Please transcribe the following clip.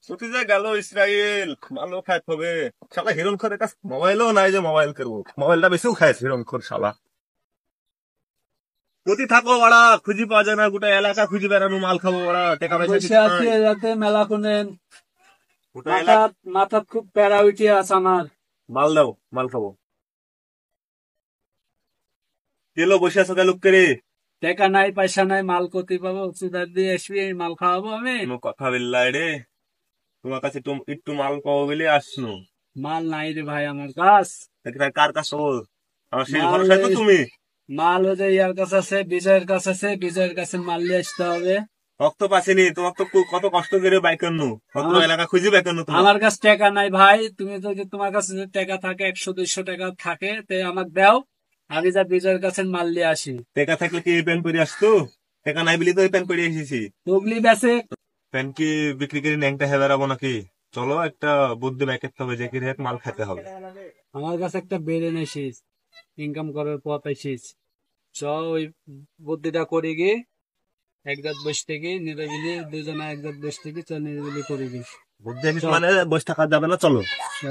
ছুটি যে গেল ইসরায়েল, মালও খাইতে হবে। শালা হিরণ খরের কাছে মোবাইলও নাই যে মোবাইল করবো, মোবাইলটা বেশিও খাইছে হিরণ খর শালা। কোথায় থাকো বাড়া, খুঁজি পাওয়া যায় না, গোটা এলাকা খুঁজি বেড়ানো, মাল খাবো বাড়া, টাকা পয়সা বসে কিছু আছি নাই। যাতে মেলা কোনে গোটা এলাকা মাথাত মাথাত খুব প্যারা উঠে আছে আমার। মাল দাও, মাল খাবো। গেলো বসে আছো গেল করে। টাকা নাই পয়সা নাই, মাল কোথায় পাবো? সুদার দিয়ে আসবি, এই মাল খাওয়াবো আমি? কোনো কথা বিল্লাই রে, তোমার কাছে একটু একটু মাল পাবো বলে আসনো। মাল নাই রে ভাই আমার কাছ। কার কাছে ও? আমার শেষ মাল ভরসায় তো তুমি। মাল ওই যে ইয়ার কাছে আছে, বিজয়ের কাছে আছে, বিজয়ের কাছে মাল নিয়ে আসতে হবে। রক্ত পাচ্ছিনি তোমার তো, কত কষ্ট করে বাইকান্ন, কত আমার এলাকা খুঁজি বাইকান্ন তোমার। আমার কাছে টাকা নাই ভাই। তুমি তো যে তোমার কাছে যদি টাকা থাকে, 100-200 টাকা থাকে, তে আমাকে দাও। আমি যা বিজয়ের কাছে মাল নিয়ে আসি। টাকা থাকলে কি এই প্যান্ট পরে আসতো? টাকা নাই বলি তো এই প্যান্ট পরে এসেছি। হুগলি বেচে। প্যান্ট কি বিক্রি করে ন্যাংটা হয়ে বেড়াবো নাকি? চলো একটা বুদ্ধি বের করতে হবে, যে কি রেট মাল খেতে হবে। আমার কাছে একটা বেড়ে এসিস, ইনকাম করার পথ এসিস। চ, ওই বুদ্ধিটা করি গিয়ে এক জাত বসে থেকে নিরিবিলি, দুজনে এক জাত বসে থেকে চ নিরিবিলি করি গিয়ে। বুদ্ধি চ এসেছে মানে বসে থাকা যাবে না, চলো। চ।